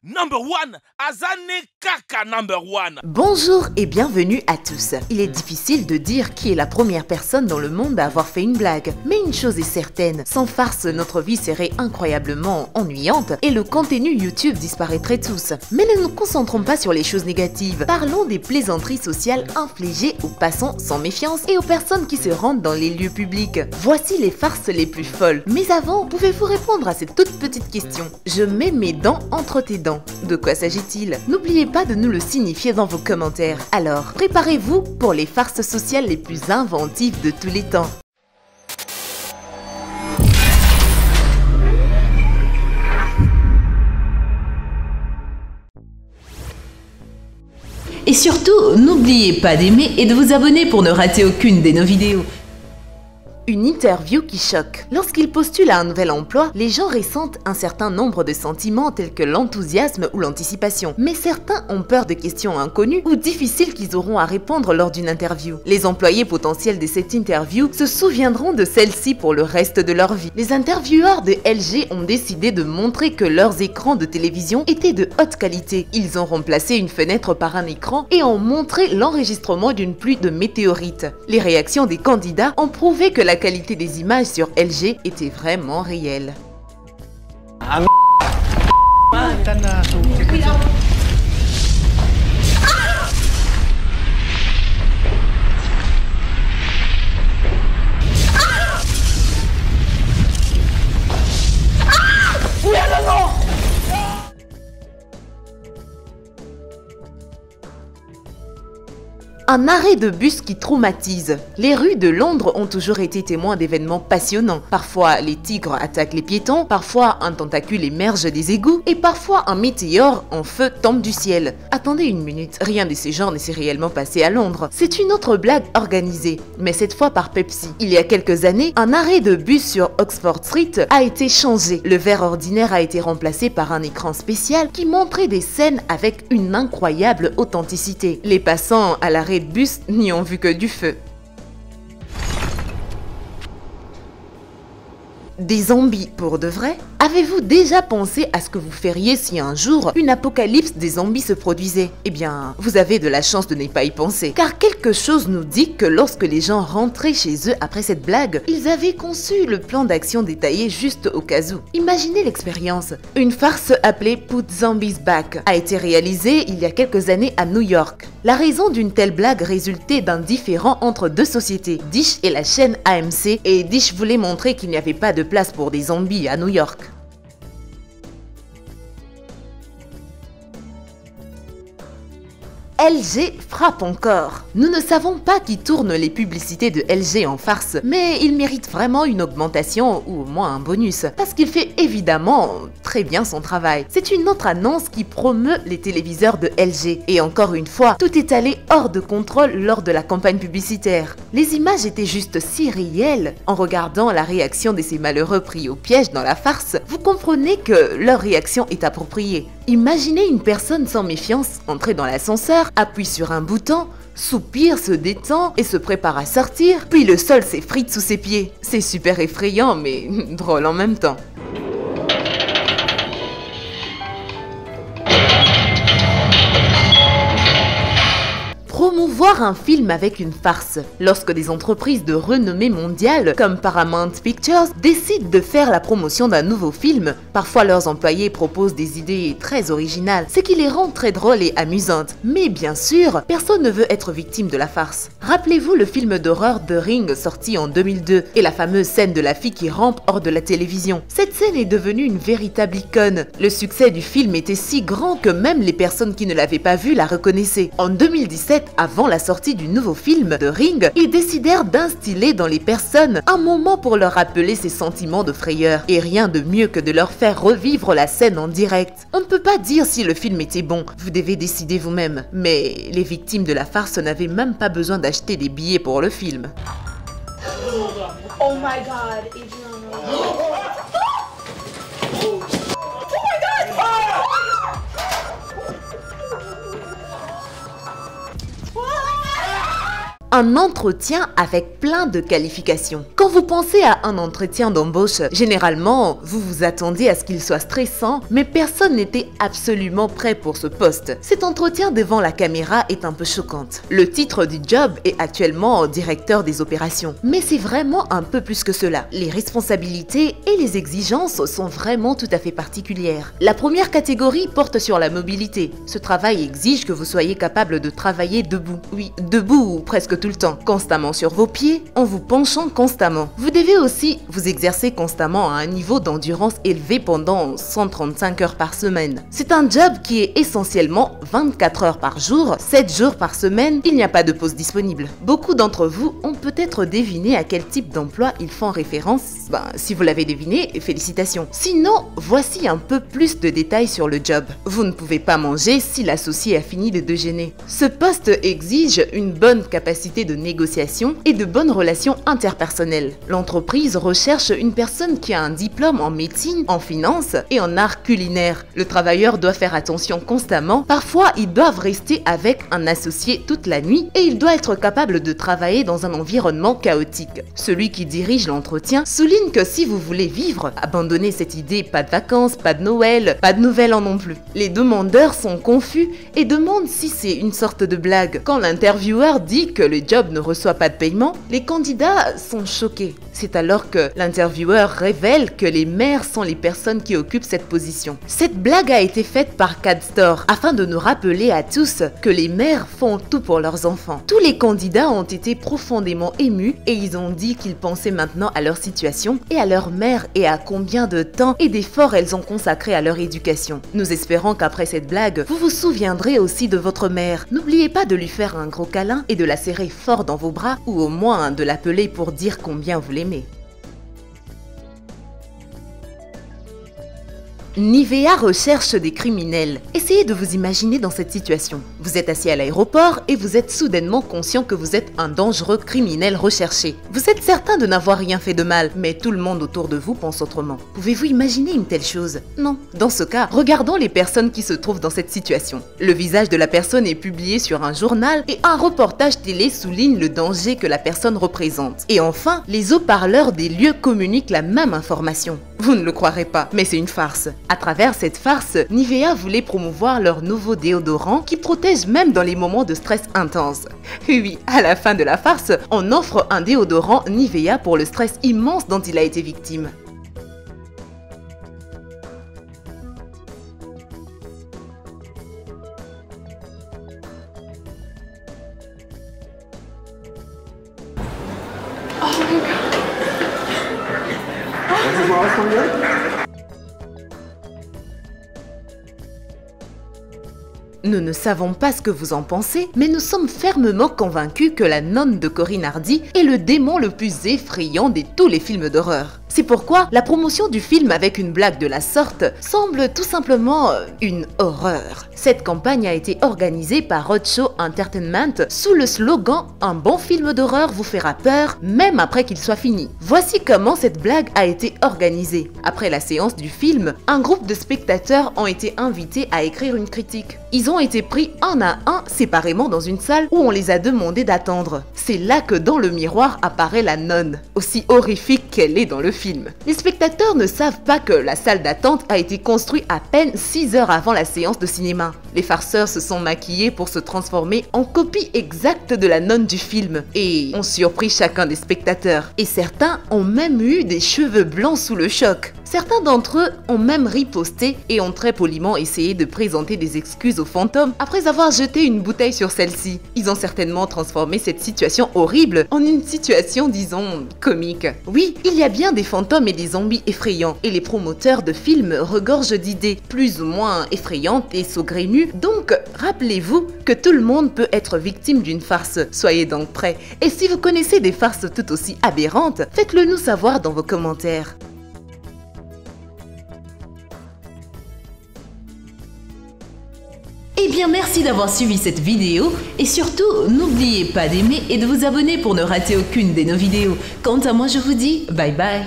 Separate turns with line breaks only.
Number one, Azane Kaka number one.
Bonjour et bienvenue à tous. Il est difficile de dire qui est la première personne dans le monde à avoir fait une blague. Mais une chose est certaine, sans farce, notre vie serait incroyablement ennuyante et le contenu YouTube disparaîtrait tous. Mais ne nous concentrons pas sur les choses négatives. Parlons des plaisanteries sociales infligées aux passants sans méfiance et aux personnes qui se rendent dans les lieux publics. Voici les farces les plus folles. Mais avant, pouvez-vous répondre à cette toute petite question? Je mets mes dents entre tes dents. De quoi s'agit-il? N'oubliez pas de nous le signifier dans vos commentaires. Alors, préparez-vous pour les farces sociales les plus inventives de tous les temps. Et surtout, n'oubliez pas d'aimer et de vous abonner pour ne rater aucune de nos vidéos. Une interview qui choque. Lorsqu'ils postulent à un nouvel emploi, les gens ressentent un certain nombre de sentiments tels que l'enthousiasme ou l'anticipation. Mais certains ont peur de questions inconnues ou difficiles qu'ils auront à répondre lors d'une interview. Les employés potentiels de cette interview se souviendront de celle-ci pour le reste de leur vie. Les intervieweurs de LG ont décidé de montrer que leurs écrans de télévision étaient de haute qualité. Ils ont remplacé une fenêtre par un écran et ont montré l'enregistrement d'une pluie de météorites. Les réactions des candidats ont prouvé que la qualité des images sur LG était vraiment réelle. Un arrêt de bus qui traumatise. Les rues de Londres ont toujours été témoins d'événements passionnants. Parfois, les tigres attaquent les piétons, parfois un tentacule émerge des égouts et parfois un météore en feu tombe du ciel. Attendez une minute, rien de ce genre ne s'est réellement passé à Londres. C'est une autre blague organisée, mais cette fois par Pepsi. Il y a quelques années, un arrêt de bus sur Oxford Street a été changé. Le verre ordinaire a été remplacé par un écran spécial qui montrait des scènes avec une incroyable authenticité. Les passants à l'arrêt de bus n'y ont vu que du feu. Des zombies pour de vrai? Avez-vous déjà pensé à ce que vous feriez si un jour une apocalypse des zombies se produisait? Eh bien, vous avez de la chance de ne pas y penser. Car quelque chose nous dit que lorsque les gens rentraient chez eux après cette blague, ils avaient conçu le plan d'action détaillé juste au cas où. Imaginez l'expérience. Une farce appelée Put Zombies Back a été réalisée il y a quelques années à New York. La raison d'une telle blague résultait d'un différend entre deux sociétés, Dish et la chaîne AMC, et Dish voulait montrer qu'il n'y avait pas de place pour des zombies à New York. LG frappe encore. Nous ne savons pas qui tourne les publicités de LG en farce, mais il mérite vraiment une augmentation ou au moins un bonus, parce qu'il fait évidemment très bien son travail. C'est une autre annonce qui promeut les téléviseurs de LG. Et encore une fois, tout est allé hors de contrôle lors de la campagne publicitaire. Les images étaient juste si réelles. En regardant la réaction de ces malheureux pris au piège dans la farce, vous comprenez que leur réaction est appropriée. Imaginez une personne sans méfiance entrer dans l'ascenseur, appuie sur un bouton, soupire, se détend et se prépare à sortir, puis le sol s'effrite sous ses pieds. C'est super effrayant mais drôle en même temps. Promouvoir un film avec une farce. Lorsque des entreprises de renommée mondiale, comme Paramount Pictures, décident de faire la promotion d'un nouveau film, parfois leurs employés proposent des idées très originales, ce qui les rend très drôles et amusantes. Mais bien sûr, personne ne veut être victime de la farce. Rappelez-vous le film d'horreur The Ring sorti en 2002 et la fameuse scène de la fille qui rampe hors de la télévision. Cette scène est devenue une véritable icône. Le succès du film était si grand que même les personnes qui ne l'avaient pas vu la reconnaissaient. En 2017, avant la sortie du nouveau film The Ring, ils décidèrent d'instiller dans les personnes un moment pour leur rappeler ces sentiments de frayeur. Et rien de mieux que de leur faire revivre la scène en direct. On ne peut pas dire si le film était bon, vous devez décider vous-même. Mais les victimes de la farce n'avaient même pas besoin d'acheter des billets pour le film.
Oh my god, Adriano.
un entretien avec plein de qualifications. Quand vous pensez à un entretien d'embauche, généralement, vous vous attendez à ce qu'il soit stressant, mais personne n'était absolument prêt pour ce poste. Cet entretien devant la caméra est un peu choquante. Le titre du job est actuellement directeur des opérations, mais c'est vraiment un peu plus que cela. Les responsabilités et les exigences sont vraiment tout à fait particulières. La première catégorie porte sur la mobilité. Ce travail exige que vous soyez capable de travailler debout. Oui, debout ou presque tout le temps, constamment sur vos pieds, en vous penchant constamment. Vous devez aussi vous exercer constamment à un niveau d'endurance élevé pendant 135 heures par semaine. C'est un job qui est essentiellement 24 heures par jour, 7 jours par semaine, il n'y a pas de pause disponible. Beaucoup d'entre vous ont peut-être deviné à quel type d'emploi ils font référence. Si vous l'avez deviné, félicitations. Sinon, voici un peu plus de détails sur le job. Vous ne pouvez pas manger si l'associé a fini de déjeuner. Ce poste exige une bonne capacité de négociation et de bonnes relations interpersonnelles. L'entreprise recherche une personne qui a un diplôme en médecine, en finance et en art culinaire. Le travailleur doit faire attention constamment. Parfois, ils doivent rester avec un associé toute la nuit et il doit être capable de travailler dans un environnement chaotique. Celui qui dirige l'entretien souligne que si vous voulez vivre, abandonnez cette idée, pas de vacances, pas de Noël, pas de nouvel an non plus. Les demandeurs sont confus et demandent si c'est une sorte de blague. Quand l'intervieweur dit que le job ne reçoit pas de paiement, les candidats sont choqués. C'est alors que l'intervieweur révèle que les mères sont les personnes qui occupent cette position. Cette blague a été faite par CADSTORE afin de nous rappeler à tous que les mères font tout pour leurs enfants. Tous les candidats ont été profondément émus et ils ont dit qu'ils pensaient maintenant à leur situation et à leur mère et à combien de temps et d'efforts elles ont consacré à leur éducation. Nous espérons qu'après cette blague, vous vous souviendrez aussi de votre mère. N'oubliez pas de lui faire un gros câlin et de la serrer fort dans vos bras ou au moins de l'appeler pour dire combien vous l'aimez. Nivea recherche des criminels. Essayez de vous imaginer dans cette situation. Vous êtes assis à l'aéroport et vous êtes soudainement conscient que vous êtes un dangereux criminel recherché. Vous êtes certain de n'avoir rien fait de mal, mais tout le monde autour de vous pense autrement. Pouvez-vous imaginer une telle chose? Non. Dans ce cas, regardons les personnes qui se trouvent dans cette situation. Le visage de la personne est publié sur un journal et un reportage télé souligne le danger que la personne représente. Et enfin, les haut-parleurs des lieux communiquent la même information. Vous ne le croirez pas, mais c'est une farce. À travers cette farce, Nivea voulait promouvoir leur nouveau déodorant qui protège même dans les moments de stress intense. Oui, à la fin de la farce, on offre un déodorant Nivea pour le stress immense dont il a été victime. Nous ne savons pas ce que vous en pensez, mais nous sommes fermement convaincus que la nonne de Corinne Hardy est le démon le plus effrayant de tous les films d'horreur. C'est pourquoi la promotion du film avec une blague de la sorte semble tout simplement une horreur. Cette campagne a été organisée par Roadshow Entertainment sous le slogan « Un bon film d'horreur vous fera peur, même après qu'il soit fini ». Voici comment cette blague a été organisée. Après la séance du film, un groupe de spectateurs ont été invités à écrire une critique. Ils ont été pris un à un séparément dans une salle où on les a demandé d'attendre. C'est là que dans le miroir apparaît la nonne, aussi horrifique qu'elle est dans le film. Les spectateurs ne savent pas que la salle d'attente a été construite à peine 6 heures avant la séance de cinéma. Les farceurs se sont maquillés pour se transformer en copie exacte de la nonne du film et ont surpris chacun des spectateurs. Et certains ont même eu des cheveux blancs sous le choc. Certains d'entre eux ont même riposté et ont très poliment essayé de présenter des excuses aux fantômes après avoir jeté une bouteille sur celle-ci. Ils ont certainement transformé cette situation horrible en une situation, disons, comique. Oui, il y a bien des fantômes et des zombies effrayants et les promoteurs de films regorgent d'idées plus ou moins effrayantes et saugrenues. Donc, rappelez-vous que tout le monde peut être victime d'une farce. Soyez donc prêts. Et si vous connaissez des farces tout aussi aberrantes, faites-le nous savoir dans vos commentaires. Eh bien, merci d'avoir suivi cette vidéo et surtout, n'oubliez pas d'aimer et de vous abonner pour ne rater aucune de nos vidéos. Quant à moi, je vous dis bye bye.